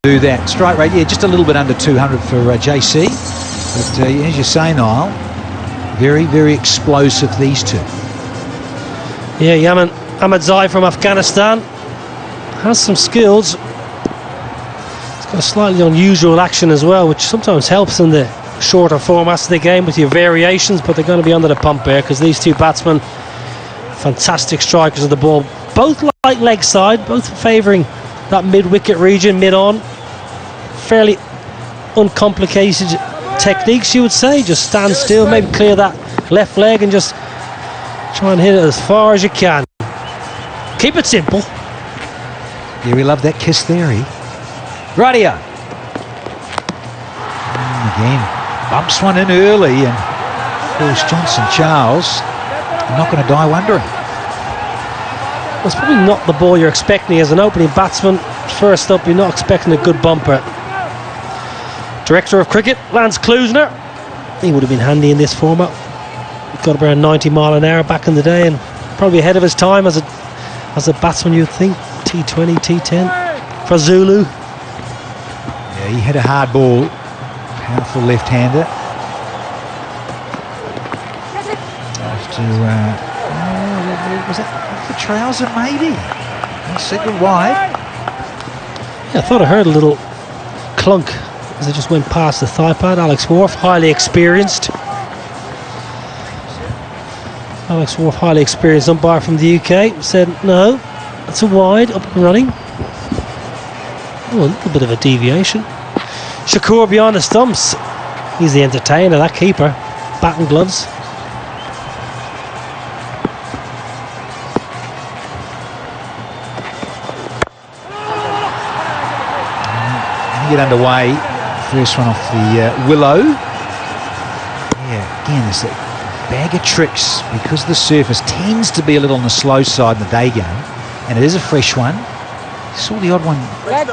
do that. Strike rate, yeah, just a little bit under 200 for JC. But as you say, Niall, very, very explosive, these two. Yeah, Yaman Ahmadzai from Afghanistan has some skills. It's got a slightly unusual action as well, which sometimes helps in the shorter formats of the game with your variations, but they're going to be under the pump here because these two batsmen, fantastic strikers of the ball, both like leg side, both favouring that mid-wicket region, mid-on. Fairly uncomplicated techniques, you would say. Just stand still, maybe clear that left leg and just try and hit it as far as you can. Keep it simple. Yeah, we love that kiss theory. Radio. Again, bumps one in early, and of course Johnson Charles not going to die wondering. Well, it's probably not the ball you're expecting as an opening batsman. First up, you're not expecting a good bumper. Director of Cricket, Lance Klusner. He would have been handy in this format. He got around 90 mile an hour back in the day, and probably ahead of his time as a batsman, you'd think. T20, T10 for Zulu. Yeah, he hit a hard ball. Powerful left-hander. Was that off the trouser, maybe? Signal wide. Yeah, I thought I heard a little clunk as it just went past the thigh pad. Alex Wharf, highly experienced. Alex Wharf, highly experienced umpire from the UK, said no, that's a wide, up and running. Oh, a little bit of a deviation. Shakur beyond the stumps. He's the entertainer, that keeper. Bat and gloves. Get underway. First one off the willow. Yeah, again, there's a bag of tricks because the surface tends to be a little on the slow side in the day game, and it is a fresh one. You saw the odd one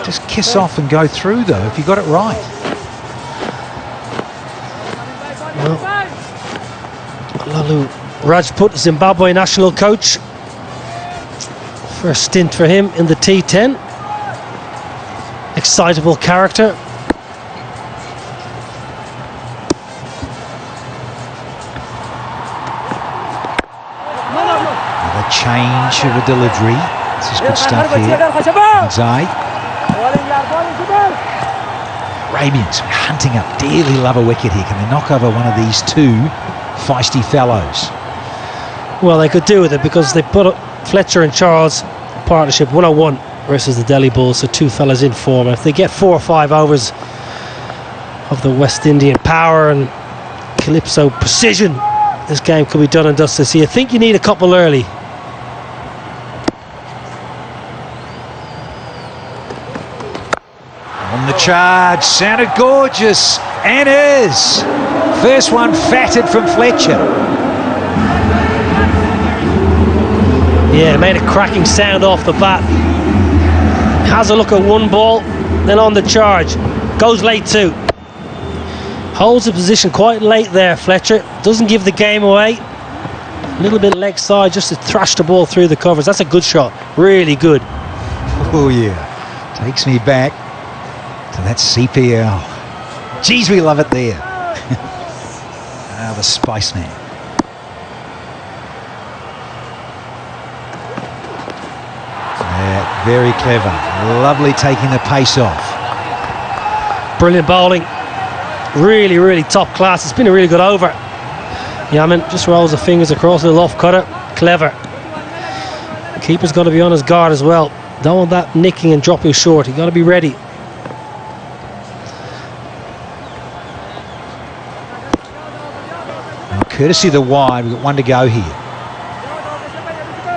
just kiss off and go through, though, if you got it right. Well, Lalu Rajput, Zimbabwe national coach. First stint for him in the T10. Excitable character. Another change of a delivery. This is good stuff here. Zai. Arabians hunting up, dearly love a wicket here. Can they knock over one of these two feisty fellows? Well, they could do with it because they put up Fletcher and Charles partnership 101 versus the Delhi Bulls, so two fellas in form. If they get 4 or 5 overs of the West Indian power and Calypso precision, this game could be done and dusted. So you think you need a couple early. On the charge, sounded gorgeous, and is. First one fatted from Fletcher. Yeah, made a cracking sound off the bat. Has a look at one ball, then on the charge. Goes late too. Holds the position quite late there, Fletcher. Doesn't give the game away. A little bit leg side just to thrash the ball through the covers. That's a good shot. Really good. Oh yeah. Takes me back to that CPL. Geez, we love it there. The Spice Man. Yeah, very clever. Lovely taking the pace off. Brilliant bowling. Really, really top class. It's been a really good over. Yaman just rolls the fingers across, a little off cutter. Clever. The keeper's got to be on his guard as well. Don't want that nicking and dropping short. You've got to be ready. Now, courtesy of the wide, we've got one to go here.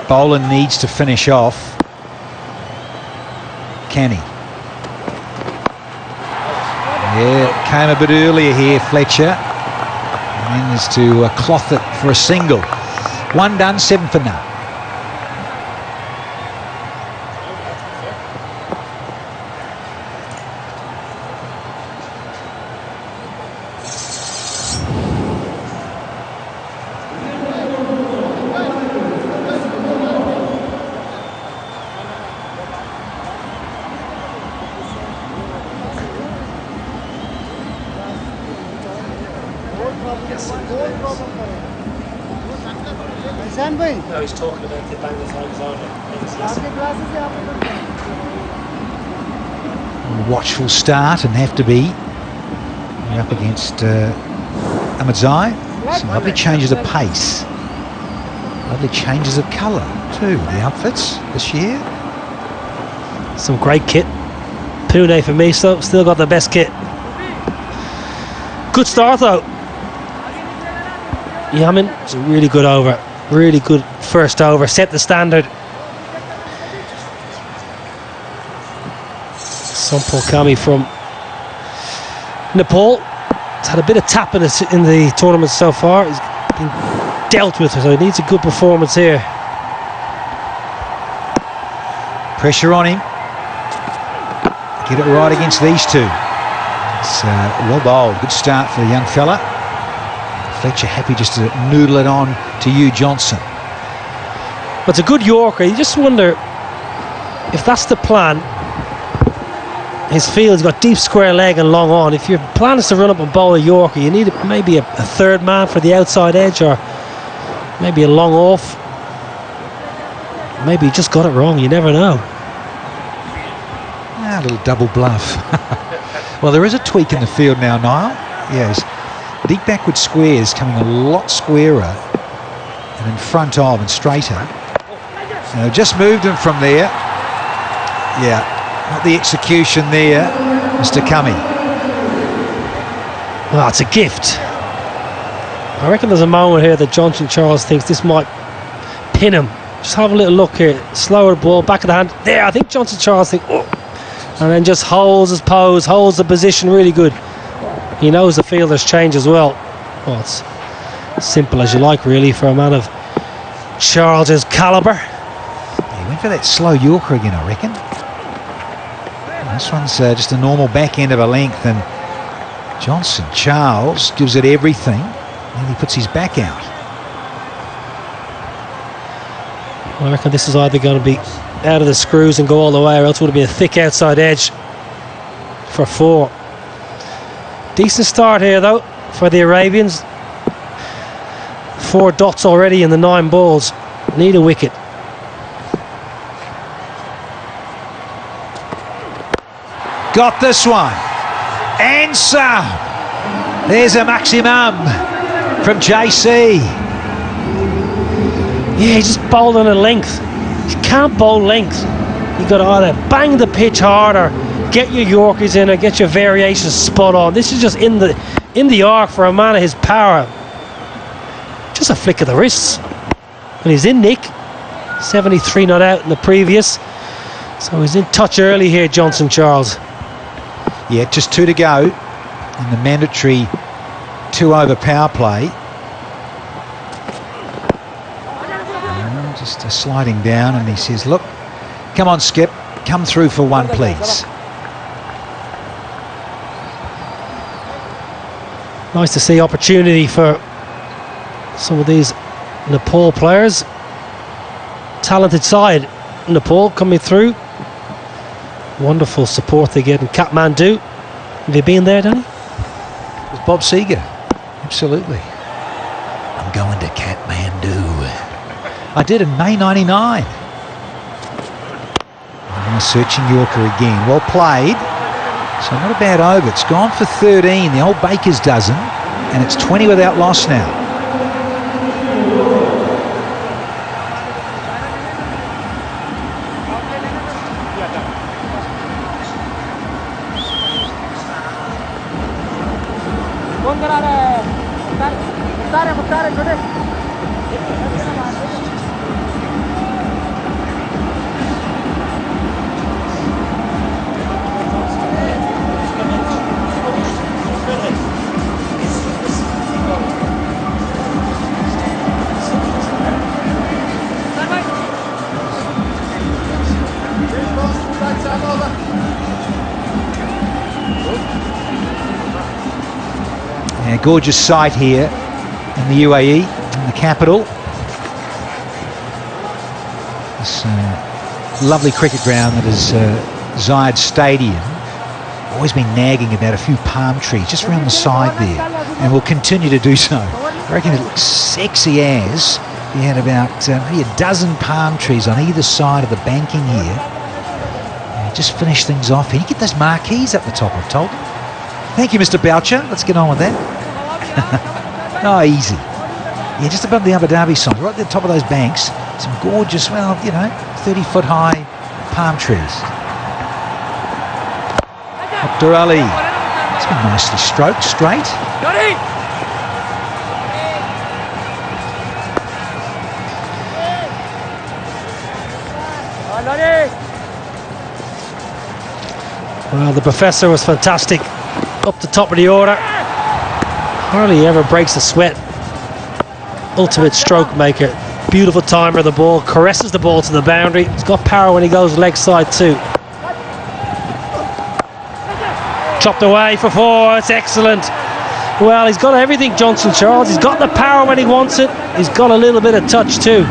Bowler needs to finish off. Can he? Yeah, came a bit earlier here, Fletcher. And is to cloth it for a single. One done, 7 for none. No, he's talking about the Bangla Tigers only. Watchful start and have to be. You're up against Ahmadzai. Some lovely changes of pace. Lovely changes of colour too, the outfits this year. Some great kit. Pune for me, so still got the best kit. Good start though. Yamin, it's a really good over. Really good first over. Set the standard. Sampal Kami from Nepal. He's had a bit of tap in the tournament so far. He's been dealt with, so he needs a good performance here. Pressure on him. Get it right against these two. It's well bowled. Good start for the young fella. Fletcher happy just to noodle it on to Hugh Johnson. But it's a good Yorker. You just wonder if that's the plan. His field's got deep square leg and long on. If your plan is to run up and bowl a Yorker, you need maybe a third man for the outside edge, or maybe a long off. Maybe he just got it wrong. You never know. A little double bluff. Well, there is a tweak in the field now, Niall. Yes. Deep backward squares coming a lot squarer and in front of and straighter. And they've just moved him from there. Yeah, not the execution there, Mr. Cumming. Well, it's a gift. I reckon there's a moment here that Johnson Charles thinks this might pin him. Just have a little look here. Slower ball, back of the hand. There, I think Johnson Charles thinks, oh. And then just holds his pose, holds the position really good. He knows the fielder's change as well. Well, it's simple as you like, really, for a man of Charles's calibre. He went for that slow Yorker again, I reckon. This one's just a normal back end of a length, and Johnson Charles gives it everything, and he puts his back out. I reckon this is either going to be out of the screws and go all the way, or else it would be a thick outside edge for 4. Decent start here though for the Arabians. 4 dots already in the 9 balls. Need a wicket. Got this one. Answer. There's a maximum from JC. Yeah, he's just bowled on a length. You can't bowl length. You've got to either bang the pitch hard or get your Yorkers in or get your variations spot on. This is just in the arc for a man of his power. Just a flick of the wrists. And he's in nick. 73 not out in the previous. So he's in touch early here, Johnson Charles. Yeah, just 2 to go in the mandatory 2 over power play. Just sliding down, and he says, look, come on Skip, come through for 1 please. Nice to see opportunity for some of these Nepal players. Talented side, Nepal coming through. Wonderful support they get in Kathmandu. Have you been there, Danny? It was Bob Seger, absolutely. I'm going to Kathmandu. I did in May '99. Searching Yorker again. Well played. So not a bad over. It's gone for 13. The old Baker's dozen. And it's 20 without loss now. Yeah, gorgeous sight here in the UAE, in the capital. This lovely cricket ground that is Zayed Stadium. Always been nagging about a few palm trees just around the side there. and will continue to do so. I reckon it looks sexy as he had about maybe a dozen palm trees on either side of the banking here. And just finish things off here. You get those marquees up the top, I've told you. Thank you, Mr. Boucher. Let's get on with that. Oh, easy. Yeah, just above the Abu Dhabi sign, right at the top of those banks, some gorgeous, well, you know, 30-foot high palm trees. Dr. Ali. It's been nicely stroked, straight. Well, the professor was fantastic up the top of the order. Hardly ever breaks a sweat. Ultimate stroke maker. Beautiful timer of the ball. Caresses the ball to the boundary. He's got power when he goes leg side too. Chopped away for 4. It's excellent. Well, he's got everything, Johnson Charles. He's got the power when he wants it. He's got a little bit of touch too.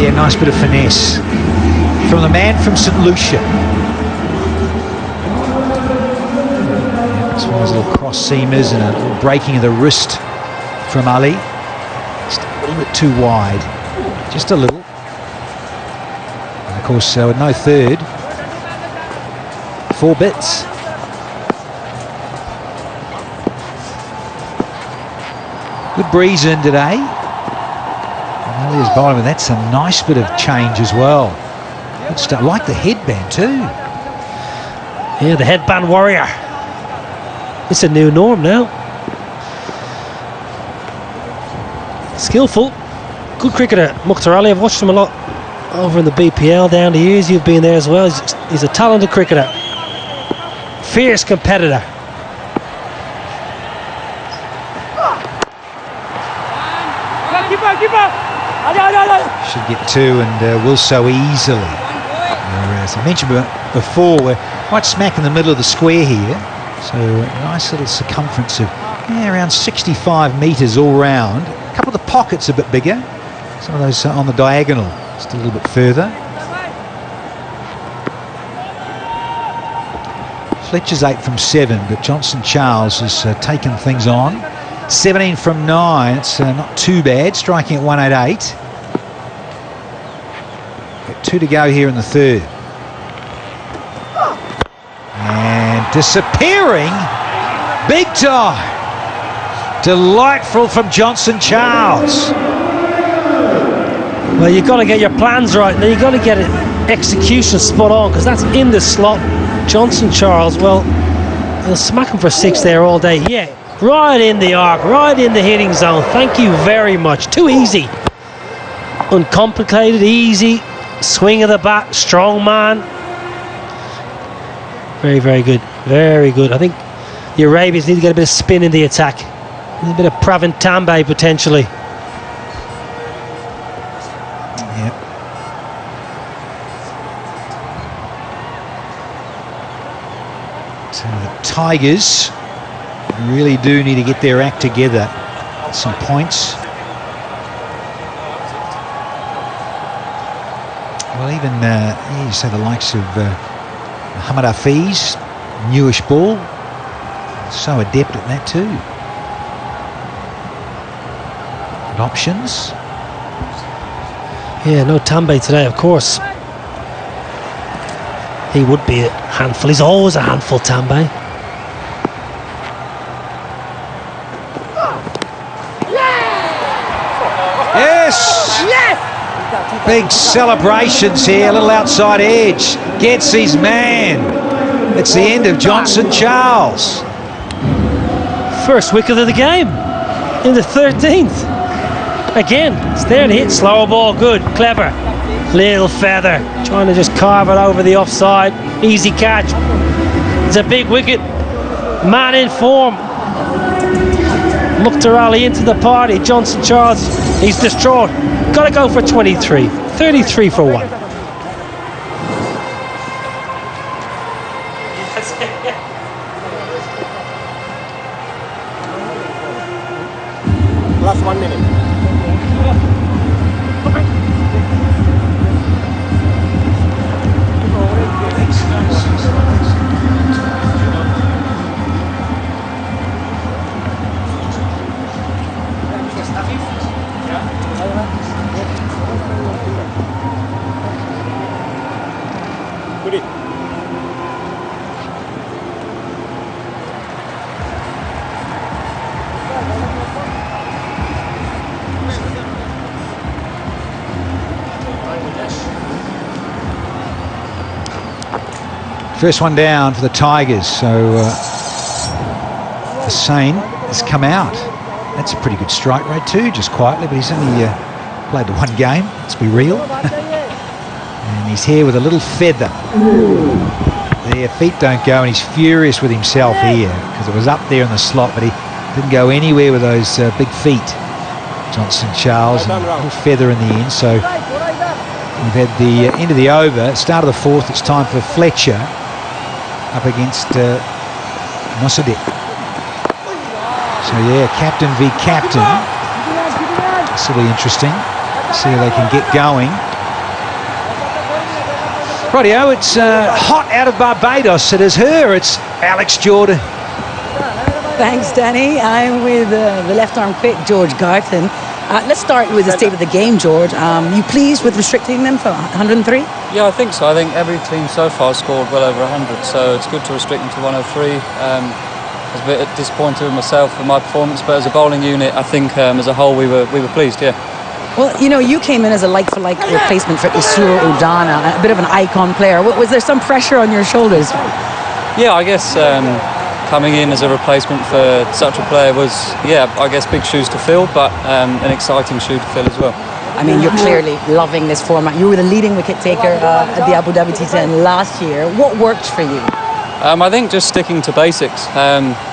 Yeah, nice bit of finesse from the man from St. Lucia. This one was a little cross seamers and a little breaking of the wrist from Ali. Just a little bit too wide, just a little. And of course, with no third, 4 bits. Good breeze in today. And Ali's bowling, but that's a nice bit of change as well. Good stuff. Like the headband too. Yeah, the headband warrior. It's a new norm now. Skillful. Good cricketer, Mukhtar Ali. I've watched him a lot over in the BPL down the years. You've been there as well. He's a talented cricketer. Fierce competitor. Should get 2 and will so easily. As I mentioned before, we're right smack in the middle of the square here. So a nice little circumference of around 65 metres all round. A couple of the pockets a bit bigger. Some of those on the diagonal just a little bit further. Fletcher's 8 from 7, but Johnson Charles has taken things on. 17 from 9, it's not too bad, striking at 188. Got 2 to go here in the third. And disappearing, big time. Delightful from Johnson Charles. Well, you've got to get your plans right, and then you've got to get it execution spot on, because that's in the slot. Johnson Charles, well, he'll smack him for 6 there all day. Yeah, right in the arc, right in the hitting zone. Thank you very much. Too easy. Uncomplicated, easy. Swing of the bat, strong man. Very, very good. Very good. I think the Arabians need to get a bit of spin in the attack. A little bit of Pravin Tambe potentially. Yep. So the Tigers really do need to get their act together at some points. Well, even you say the likes of Muhammad Hafiz, newish ball, so adept at that too. Good options. Yeah, no Tambe today, of course. He would be a handful. He's always a handful, Tambe. Yes! Yes! Big celebrations here, a little outside edge. Gets his man. It's the end of Johnson Charles. First wicket of the game in the 13th. Again, it's there to hit. Slower ball, good, clever. Little feather, trying to just carve it over the offside. Easy catch. It's a big wicket. Man in form. Mukhtar Ali into the party. Johnson Charles, he's distraught. Got to go for 23. 33 for 1. Last 1 minute. First one down for the Tigers, so Hussain has come out. That's a pretty good strike rate too, just quietly, but he's only played the one game, let's be real. And he's here with a little feather. Their feet don't go, and he's furious with himself here, because it was up there in the slot, but he didn't go anywhere with those big feet. Johnson Charles, and a little feather in the end, so we've had the end of the over, start of the fourth. It's time for Fletcher up against Mossadegh. So yeah, captain v captain. This will be interesting. See how they can get going. Rightio, it's hot out of Barbados. It is her. It's Alex Jordan. Thanks, Danny. I'm with the left-arm quick, George Garthen. Let's start with the state of the game, George. You pleased with restricting them for 103? Yeah, I think so. I think every team so far scored well over 100, so it's good to restrict them to 103. I was a bit disappointed with myself for my performance, but as a bowling unit, I think as a whole we were pleased, yeah. Well, you know, you came in as a like-for-like replacement for Isuru Udana, a bit of an icon player. Was there some pressure on your shoulders? Yeah, I guess coming in as a replacement for such a player was, yeah, I guess big shoes to fill, but an exciting shoe to fill as well. I mean, you're clearly loving this format. You were the leading wicket taker at the Abu Dhabi T10 last year. What worked for you? I think just sticking to basics.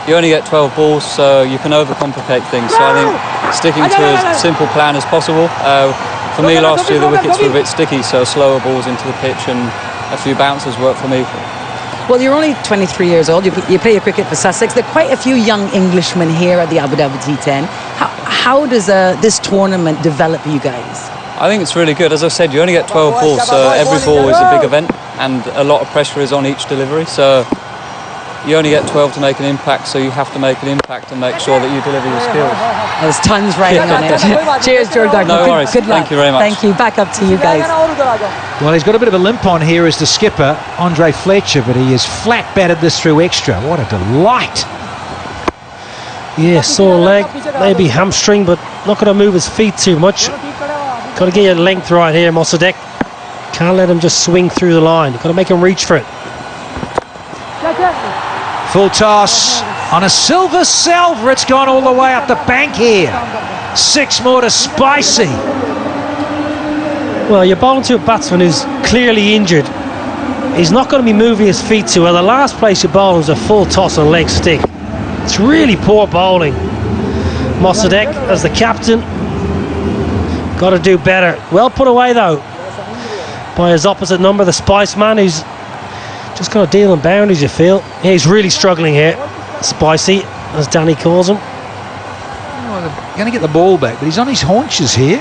You only get 12 balls, so you can overcomplicate things. So I think sticking to as simple plan as possible. For me last year, the wickets were a bit sticky, so slower balls into the pitch and a few bounces worked for me. Well, you're only 23 years old. You play your cricket for Sussex. There are quite a few young Englishmen here at the Abu Dhabi T10. How does this tournament develop you guys? I think it's really good. As I said, you only get 12 balls, so every ball is a big event and a lot of pressure is on each delivery. So you only get 12 to make an impact, so you have to make an impact and make sure that you deliver your skills. There's tons riding on it. Cheers, George Gardner. No worries. Good luck. Thank you very much. Thank you. Back up to you guys. Well, he's got a bit of a limp on here as the skipper, Andre Fletcher, but he has flat batted this through extra. What a delight. Yeah, sore leg, maybe hamstring, but not going to move his feet too much. Got to get your length right here, Mossadegh. Can't let him just swing through the line. Got to make him reach for it. Full toss on a silver. It's gone all the way up the bank here. 6 more to Spicy. Well, you're bowling to a batsman who's clearly injured. He's not going to be moving his feet too well. The last place you bowl is a full toss and leg stick. It's really poor bowling. Mossadegh as the captain. Got to do better. Well put away though by his opposite number, the Spice man, who's just kind of dealing boundaries, you feel. Yeah, he's really struggling here. Spicy, as Danny calls him. Well, they're going to get the ball back, but he's on his haunches here.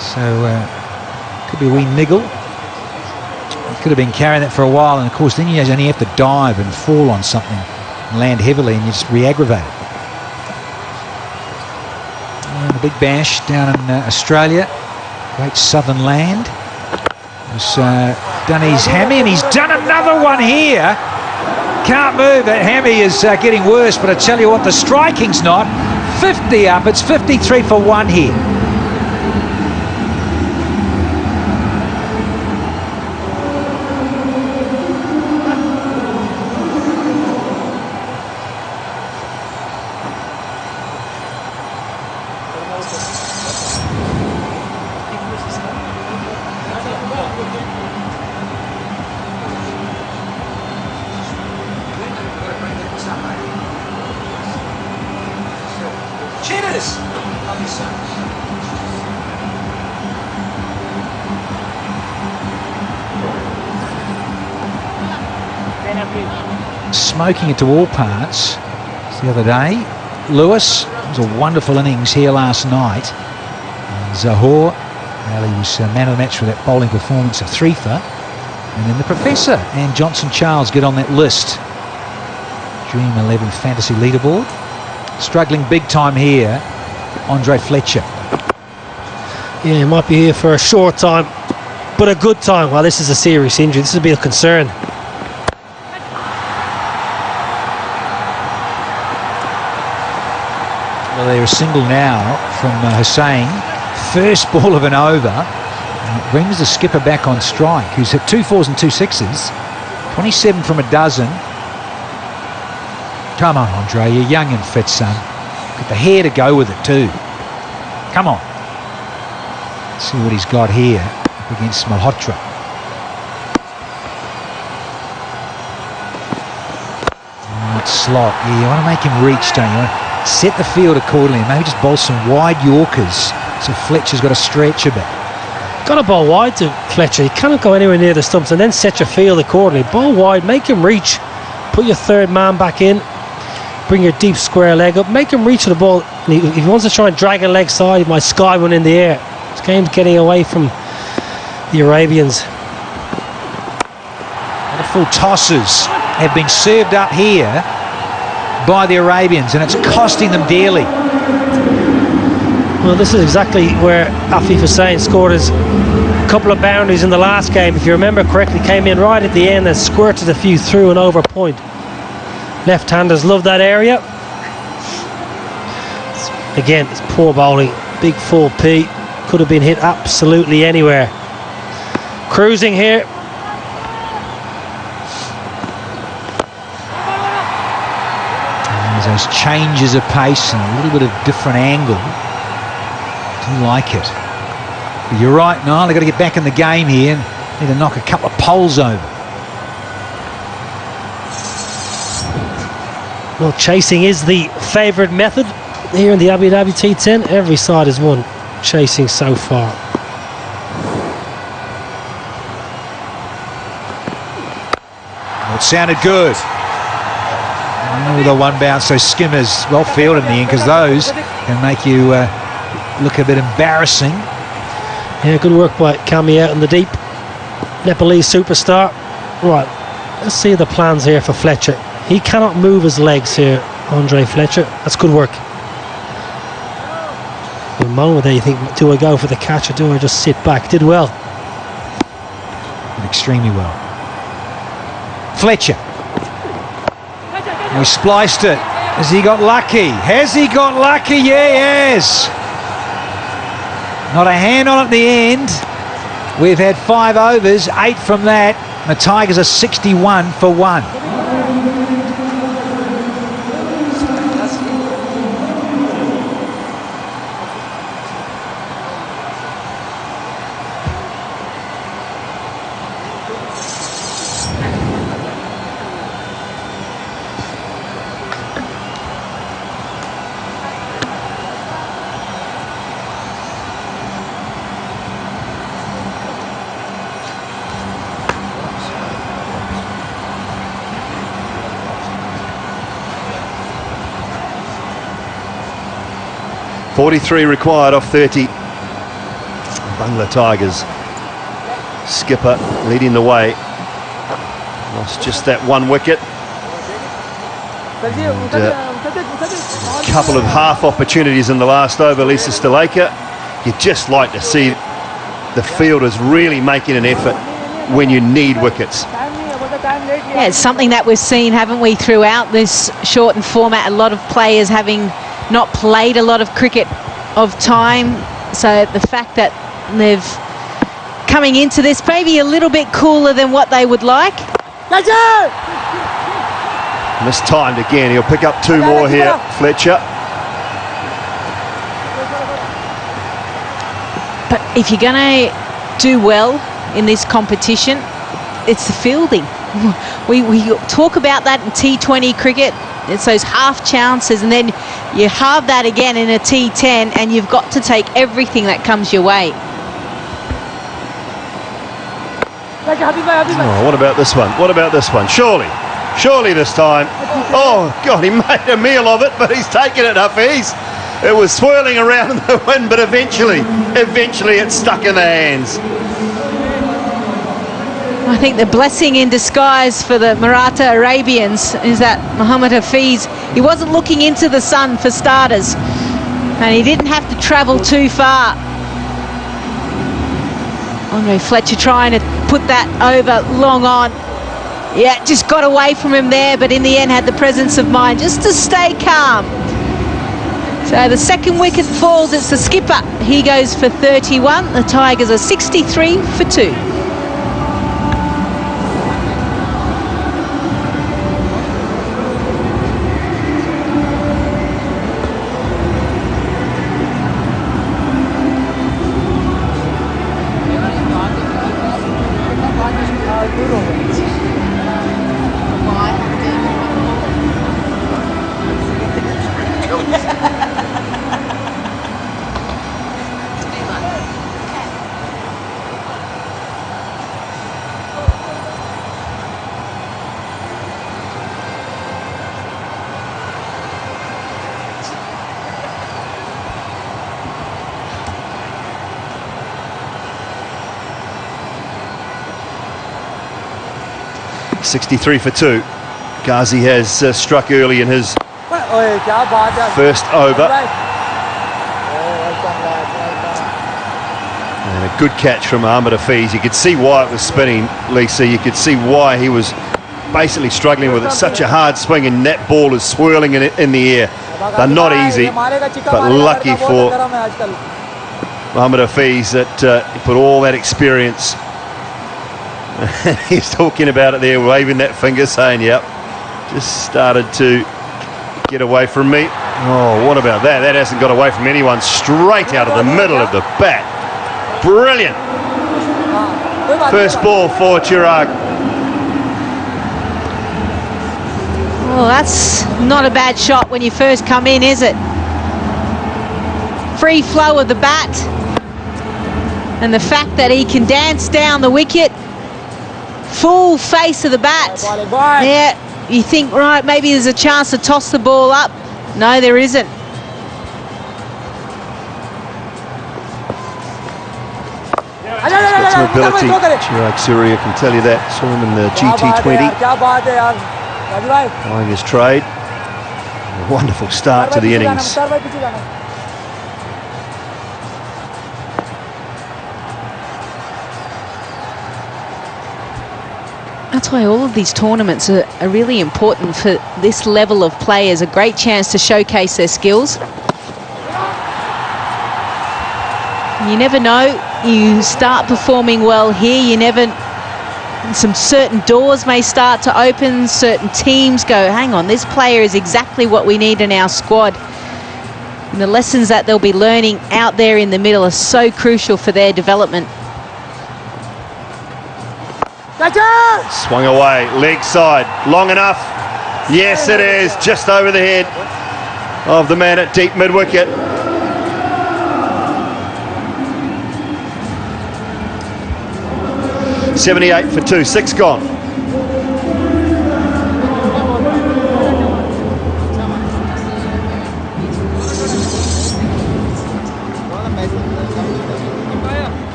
So, could be a wee niggle. He could have been carrying that for a while, and of course then you only have to dive and fall on something and land heavily, and you just re-aggravate it. The big bash down in Australia, great southern land. He's done his hammy, and he's done another one here. Can't move. That hammy is getting worse, but I tell you what, the striking's not. 50 up. It's 53 for 1 here. Smoking it to all parts the other day. Lewis, it was a wonderful innings here last night. Zahor, well, he was man of the match for that bowling performance of 3 for. And then the Professor and Johnson Charles get on that list. Dream 11 fantasy leaderboard. Struggling big time here, Andre Fletcher. Yeah, he might be here for a short time, but a good time. Well, this is a serious injury. This would be a concern. Well, they're a single now from Hussain. First ball of an over. And it brings the skipper back on strike, who's hit 2 4s and 2 6s. 27 from a dozen. Come on, Andre, you're young and fit, son. Got the hair to go with it too. Come on. Let's see what he's got here up against Malhotra. It's slot. Yeah, you want to make him reach, don't you? Set the field accordingly. Maybe just bowl some wide Yorkers so Fletcher's got to stretch a bit. Got to bowl wide to Fletcher. He cannot go anywhere near the stumps, and then set your field accordingly. Bowl wide, make him reach. Put your third man back in. Bring your deep square leg up. Make him reach to the ball. And if he wants to try and drag a leg side, he might sky one in the air. This game's getting away from the Arabians. Wonderful tosses have been served up here by the Arabians, and it's costing them dearly. Well, this is exactly where Afif Hussain scored his couple of boundaries in the last game. If you remember correctly, came in right at the end and squirted a few through and over point. Left-handers love that area. Again, it's poor bowling. Big full P. Could have been hit absolutely anywhere. Cruising here. There's those changes of pace and a little bit of different angle. Do like it. But you're right, Niall. They've got to get back in the game here and need to knock a couple of poles over. Well, chasing is the favourite method here in the Abu Dhabi T10. Every side has won chasing so far. Well, it sounded good. Oh, the one bounce, so Skimmers well fielded in the end, because those can make you look a bit embarrassing. Yeah, good work by Kami out in the deep. Nepalese superstar. Right, let's see the plans here for Fletcher. He cannot move his legs here, Andre Fletcher. That's good work. In a moment there you think, do I go for the catch or do I just sit back? Did well. Did extremely well. Fletcher. He spliced it. Has he got lucky? Has he got lucky? Yeah, he has. Not a hand on at the end. We've had 5 overs, 8 from that. The Tigers are 61 for 1. .43 required off 30. Bangla Tigers skipper leading the way. Lost just that 1 wicket. And a couple of half opportunities in the last over, Lisa Stalaker. You'd just like to see the fielders really making an effort when you need wickets. Yeah, it's something that we've seen, haven't we, throughout this shortened format. A lot of players having not played a lot of cricket of time, so the fact that they've coming into this maybe a little bit cooler than what they would like. Mistimed again. He'll pick up 2 more here, Fletcher. But if you're going to do well in this competition, it's the fielding. We talk about that in T20 cricket. It's those half chances, and then you halve that again in a T10, and you've got to take everything that comes your way. Oh, what about this one? What about this one? Surely this time. Oh, God, he made a meal of it, but he's taken it up. It was swirling around in the wind, but eventually it stuck in the hands. I think the blessing in disguise for the Maratha Arabians is that Mohammad Hafiz, he wasn't looking into the sun for starters, and he didn't have to travel too far. Andre Fletcher trying to put that over long on. Yeah, just got away from him there, but in the end had the presence of mind just to stay calm. So the second wicket falls, it's the skipper. He goes for 31. The Tigers are 63 for 2. .63 for 2. Ghazi has struck early in his first over. And a good catch from Ahmed Hafiz. You could see why it was spinning, Lisa. You could see why he was basically struggling with it. Such a hard swing, and that ball is swirling in the air. They're not easy, but lucky for Ahmed Hafiz that he put all that experience. He's talking about it there, waving that finger, saying, yep, just started to get away from me. Oh, what about that? That hasn't got away from anyone. Straight out of the middle of the bat. Brilliant. First ball for Chirag. Well, that's not a bad shot when you first come in, is it? Free flow of the bat. And the fact that he can dance down the wicket. Full face of the bat. Yeah, you think, right, maybe there's a chance to toss the ball up. No, there isn't. He's got some ability. Chirag Surya can tell you that. Saw him in the GT20. Playing his trade. A wonderful start to the innings. That's why all of these tournaments are really important for this level of players. A great chance to showcase their skills. You never know. You start performing well here. You never... Some certain doors may start to open. Certain teams go, hang on, this player is exactly what we need in our squad. And the lessons that they'll be learning out there in the middle are so crucial for their development. Swung away, leg side, long enough. Yes, it is, just over the head of the man at deep mid-wicket. .78 for 2, 6 gone.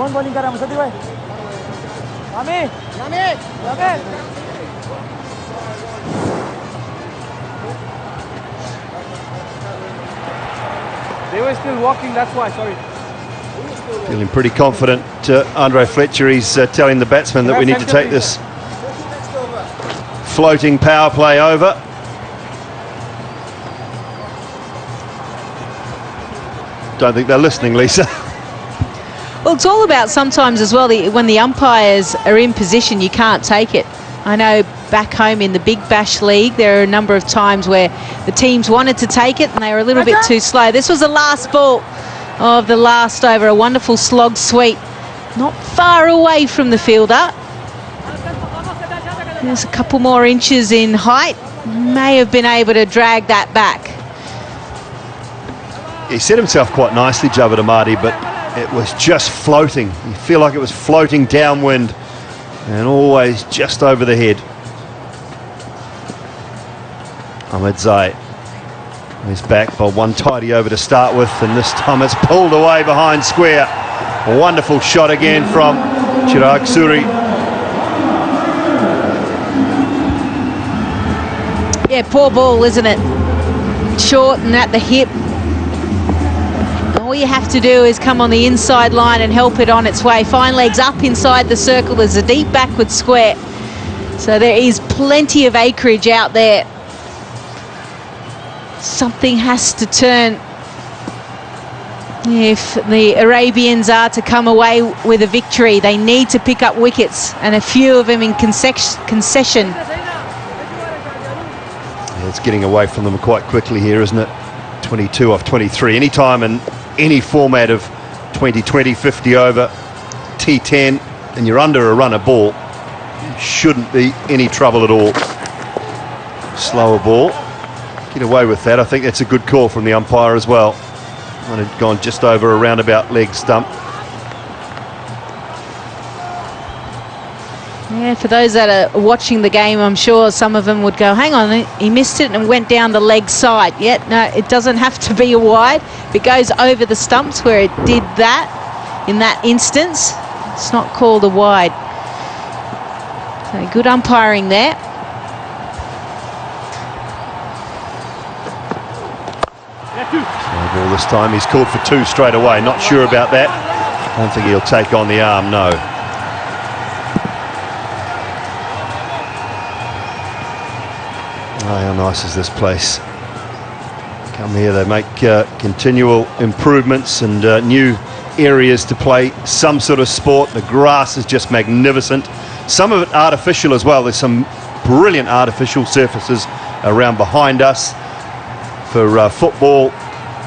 कौन bowling कर रहा है मुसद्दिक भाई? They were still walking, that's why, sorry. Feeling pretty confident, Andre Fletcher. He's telling the batsman that we need to take this floating power play over. Don't think they're listening, Lisa. Well, it's all about sometimes as well, when the umpires are in position, you can't take it. I know back home in the Big Bash League, there are a number of times where the teams wanted to take it and they were a little bit too slow. This was the last ball of the last over, a wonderful slog sweep. Not far away from the fielder. There's a couple more inches in height. May have been able to drag that back. He set himself quite nicely, Jabbar Amadi, but it was just floating. You feel like it was floating downwind and always just over the head. Ahmed Zai is back by one tidy over to start with, and this time it's pulled away behind square. A wonderful shot again from Chirag Suri. Yeah, poor ball, isn't it? short and at the hip. All you have to do is come on the inside line and help it on its way. Fine legs up inside the circle. There's a deep backward square. So there is plenty of acreage out there. Something has to turn if the Arabians are to come away with a victory. They need to pick up wickets, and a few of them in concession. Yeah, it's getting away from them quite quickly here, isn't it? 22 off 23. Any time in any format of 20-20, 50 over, T10, and you're under a run of ball, shouldn't be any trouble at all. Slower ball. Get away with that. I think that's a good call from the umpire as well. Might have gone just over a roundabout leg stump. Yeah, for those that are watching the game, I'm sure some of them would go, hang on, he missed it and went down the leg side. Yeah, no, it doesn't have to be a wide. If it goes over the stumps where it did that, in that instance, it's not called a wide. So good umpiring there. Slow ball this time. He's called for 2 straight away. Not sure about that. I don't think he'll take on the arm, no. Oh, how nice is this place? Come here, they make continual improvements and new areas to play some sort of sport. The grass is just magnificent. Some of it artificial as well. There's some brilliant artificial surfaces around behind us for football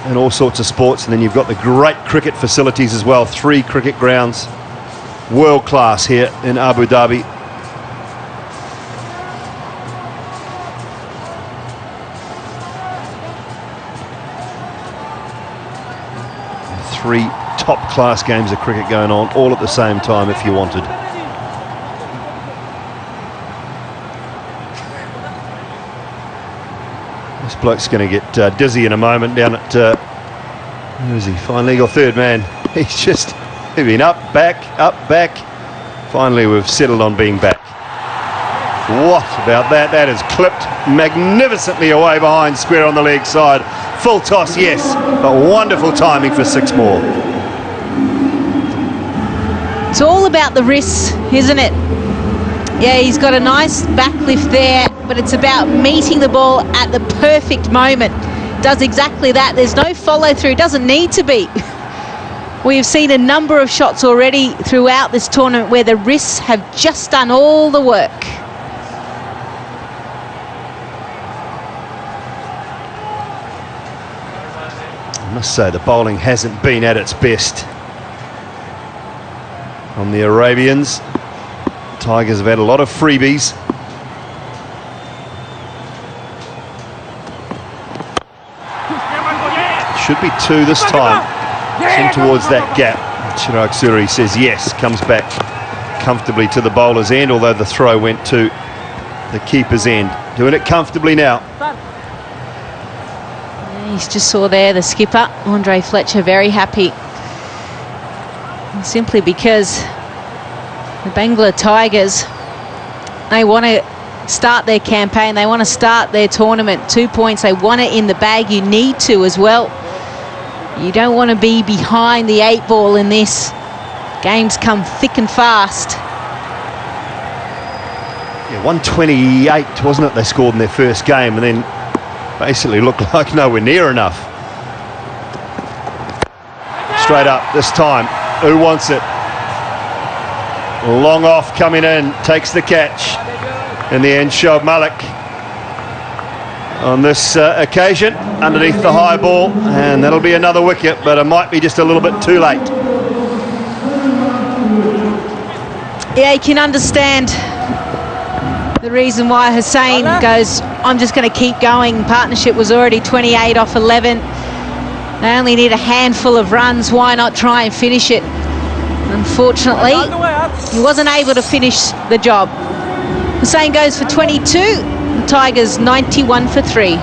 and all sorts of sports. And then you've got the great cricket facilities as well. 3 cricket grounds, world class here in Abu Dhabi. Three top-class games of cricket going on all at the same time if you wanted. This bloke's going to get dizzy in a moment down at where is he? Fine leg or third man. He's just been up, back, finally we've settled on being back. What about that? That is clipped magnificently away behind square on the leg side. Full toss, yes, but wonderful timing for 6 more. It's all about the wrists, isn't it? Yeah, he's got a nice backlift there, but it's about meeting the ball at the perfect moment. Does exactly that. There's no follow through, doesn't need to be. We have seen a number of shots already throughout this tournament where the wrists have just done all the work. I must say the bowling hasn't been at its best on the Arabians. Tigers have had a lot of freebies. Should be 2 this time. In towards that gap. Chirag Suri says yes, comes back comfortably to the bowler's end, although the throw went to the keeper's end. Doing it comfortably now. He's just saw there the skipper, Andre Fletcher, very happy. Simply because the Bangla Tigers, they want to start their campaign, they want to start their tournament. 2 points, they want it in the bag. You need to as well. You don't want to be behind the 8 ball in this. Games come thick and fast. Yeah, 128, wasn't it, they scored in their first game, and then basically looked like nowhere near enough. Straight up this time. Who wants it? Long off coming in, takes the catch. In the end, Shoaib Malik on this occasion underneath the high ball, and that'll be another wicket, but it might be just a little bit too late. Yeah, you can understand the reason why Hussain goes, I'm just going to keep going. Partnership was already 28 off 11. They only need a handful of runs. Why not try and finish it? Unfortunately, he wasn't able to finish the job. Hussain goes for 22. The Tigers 91 for 3.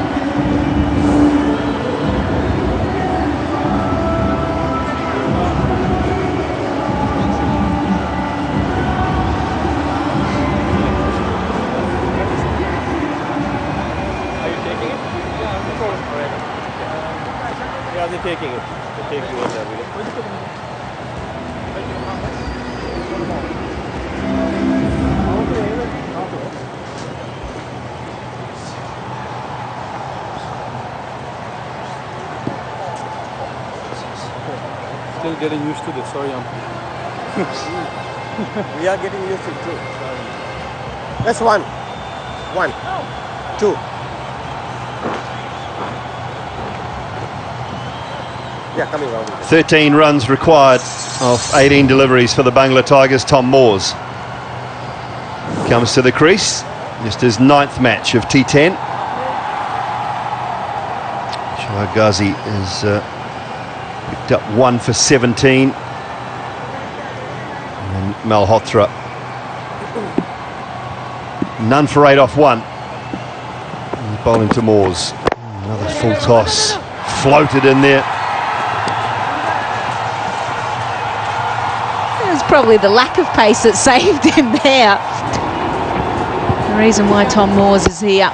Yeah, they're taking it. They're taking it there. Still getting used to this, sorry. We are getting used to it too. That's one. One. Two. Yeah, coming around. 13 runs required off 18 deliveries for the Bangla Tigers. Tom Moores comes to the crease. Just his 9th match of T10. Shahid Ghazi is picked up 1 for 17. And Malhotra none for 8 off 1. He's bowling to Moores. Another full toss. Floated in there. It was probably the lack of pace that saved him there. The reason why Tom Moores is here.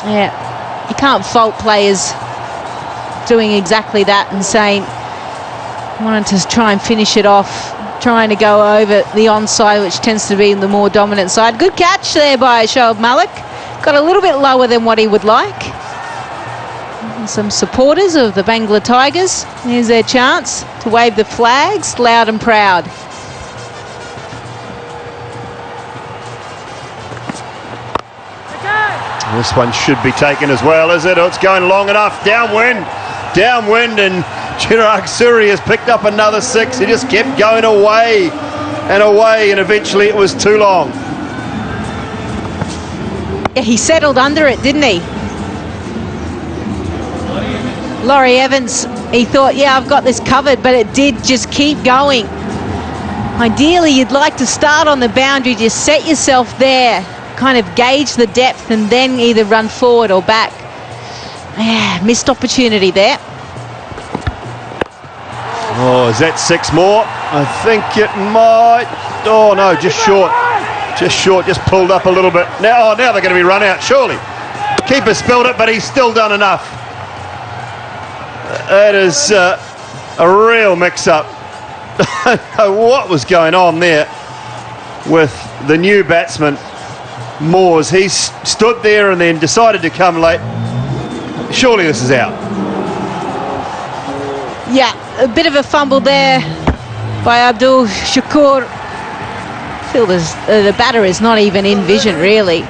Yeah, you can't fault players doing exactly that and saying, wanting to try and finish it off, trying to go over the onside, which tends to be the more dominant side. Good catch there by Shoaib Malik. Got a little bit lower than what he would like. And some supporters of the Bangla Tigers, here's their chance to wave the flags loud and proud. This one should be taken as well, is it? Oh, it's going long enough. Downwind. Downwind, and Chirag Suri has picked up another 6. He just kept going away and away, and eventually it was too long. Yeah, he settled under it, didn't he? Laurie Evans, he thought, yeah, I've got this covered, but it did just keep going. Ideally, you'd like to start on the boundary, just set yourself there, kind of gauge the depth, and then either run forward or back. Yeah, missed opportunity there. Oh, is that 6 more? I think it might. Oh no, just short. Just short, just pulled up a little bit. Now, now they're going to be run out, surely. Keeper spilled it, but he's still done enough. That is a real mix-up. I don't know what was going on there with the new batsman, Moores. He stood there and then decided to come late. Surely this is out. Yeah, a bit of a fumble there by Abdul Shakur. I feel the batter is not even in vision, really.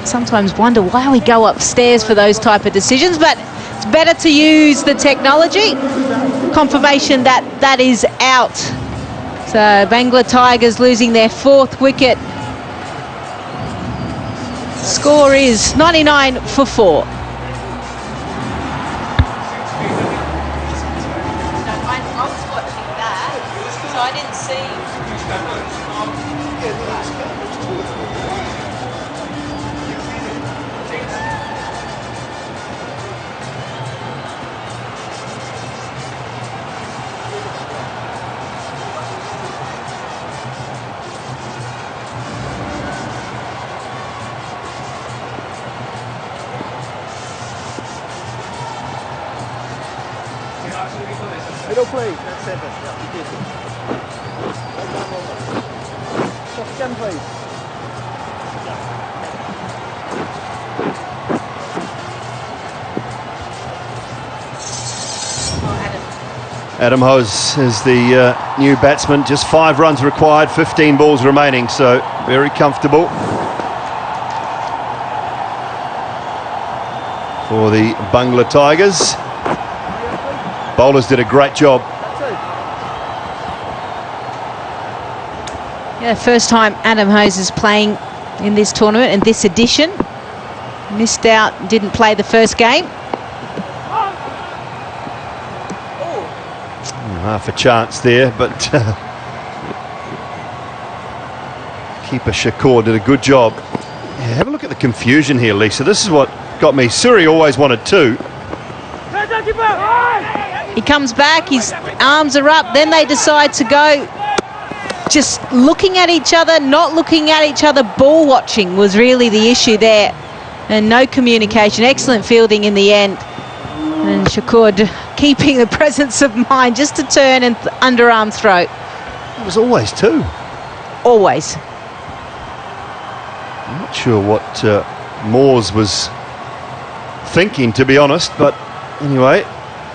Sometimes wonder why we go upstairs for those type of decisions, but it's better to use the technology. Confirmation that that is out. So Bangla Tigers losing their 4th wicket. Score is 99 for 4. Middle play. That's center. Second play. Adam Hose is the new batsman. Just 5 runs required, 15 balls remaining, so very comfortable for the Bangla Tigers. Bowlers did a great job. Yeah, first time Adam Hose is playing in this tournament and this edition. Missed out, didn't play the first game. Half a chance there, but keeper Shakur did a good job. Yeah, have a look at the confusion here, Lisa. This is what got me. Suri always wanted 2. He comes back, his arms are up, then they decide to go just looking at each other, not looking at each other. Ball watching was really the issue there, and no communication. Excellent fielding in the end. And Shakur keeping the presence of mind just to turn and underarm throw. It was always two. Always. I'm not sure what Moores was thinking, to be honest, but anyway,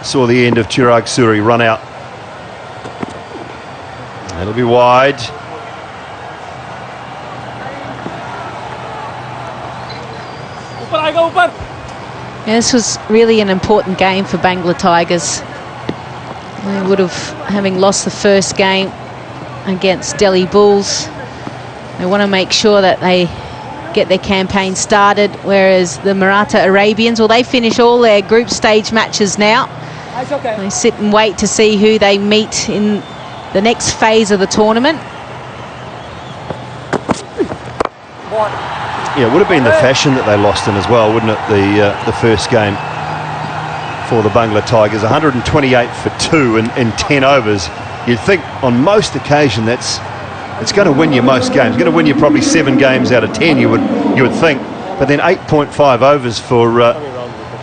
saw the end of Chirag Suri run out. That'll be wide. Yeah, this was really an important game for Bangla Tigers. They would have, having lost the first game against Delhi Bulls, they want to make sure that they get their campaign started, whereas the Maratha Arabians, well, they finish all their group stage matches now. They sit and wait to see who they meet in the next phase of the tournament. Yeah, it would have been the fashion that they lost in as well, wouldn't it? The first game for the Bangla Tigers, 128 for 2 in 10 overs. You'd think on most occasion it's going to win you most games. It's going to win you probably 7 games out of 10. You would think, but then 8.5 overs for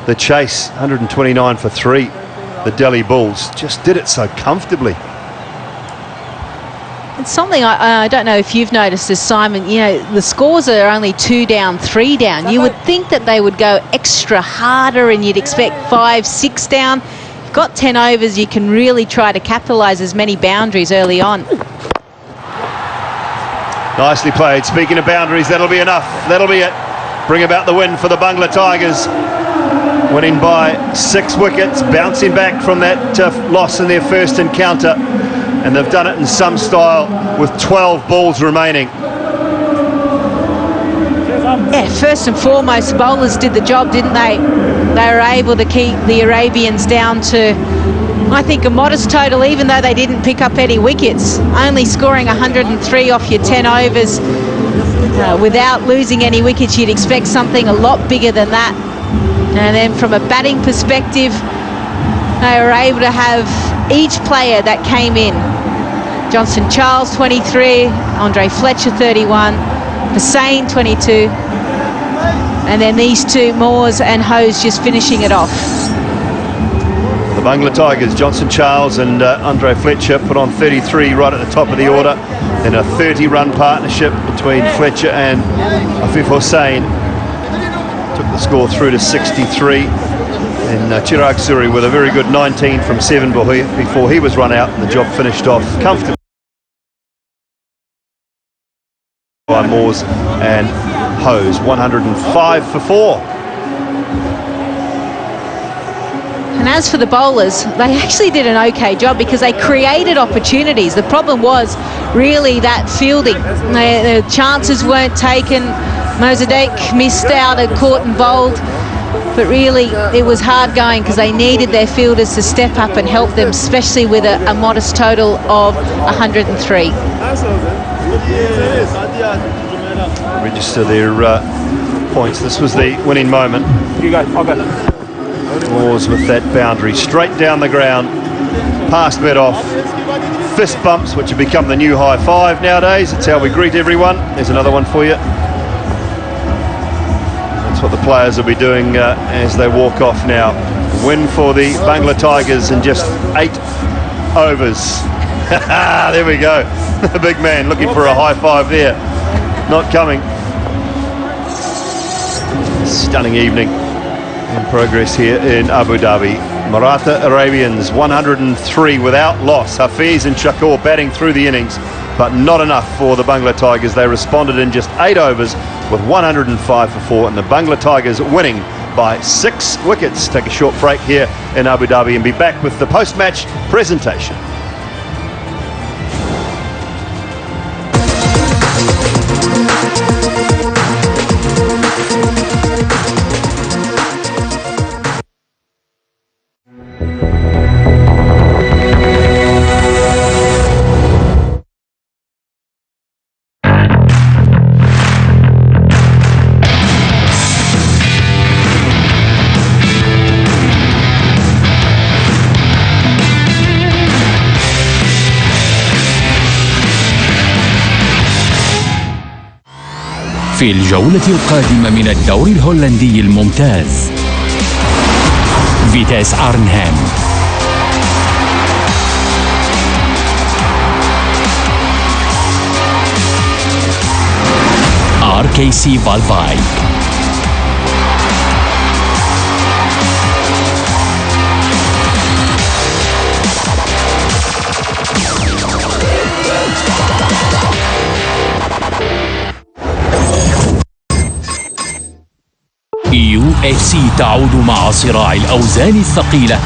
the chase, 129 for 3. The Delhi Bulls just did it so comfortably. It's something I don't know if you've noticed this, Simon. You know, the scores are only 2 down, 3 down. You would think that they would go extra harder and you'd expect 5, 6 down. You've got 10 overs, you can really try to capitalise as many boundaries early on. Nicely played. Speaking of boundaries, that'll be enough. That'll be it. Bring about the win for the Bangla Tigers. Winning by 6 wickets, bouncing back from that loss in their first encounter. And they've done it in some style with 12 balls remaining. Yeah, first and foremost, bowlers did the job, didn't they? They were able to keep the Arabians down to, I think, a modest total, even though they didn't pick up any wickets. Only scoring 103 off your 10 overs. Without losing any wickets, you'd expect something a lot bigger than that. And then from a batting perspective, they were able to have each player that came in. Johnson Charles, 23, Andre Fletcher, 31, Hussain, 22, and then these two, Moores and Hose, just finishing it off. The Bangla Tigers, Johnson Charles and Andre Fletcher put on 33 right at the top of the order. Then a 30-run partnership between Fletcher and Afif Hussain took the score through to 63. And Chirag Suri with a very good 19 from 7 before he was run out, and the job finished off comfortably by Moores and Hose. 105 for 4. And as for the bowlers, they actually did an okay job because they created opportunities. The problem was really that fielding. The chances weren't taken. Mozadek missed out, had caught and bowled. But really, it was hard going because they needed their fielders to step up and help them, especially with a modest total of 103. Register their points. This was the winning moment. You go. I'll go. Moores with that boundary straight down the ground, past mid-off. Fist bumps, which have become the new high five nowadays. It's how we greet everyone. There's another one for you. That's what the players will be doing as they walk off now. Win for the Bangla Tigers in just 8 overs. There we go. The big man looking for a high five there. Not coming. Stunning evening in progress here in Abu Dhabi. Maratha Arabians 103 without loss. Hafiz and Shakur batting through the innings, but not enough for the Bangla Tigers. They responded in just 8 overs with 105 for 4, and the Bangla Tigers winning by 6 wickets. Take a short break here in Abu Dhabi and be back with the post-match presentation. في الجولة القادمة من الدوري الهولندي الممتاز، فيتاس أرنهام. RKC Valvai. UFC تعود مع صراع الأوزان الثقيلة.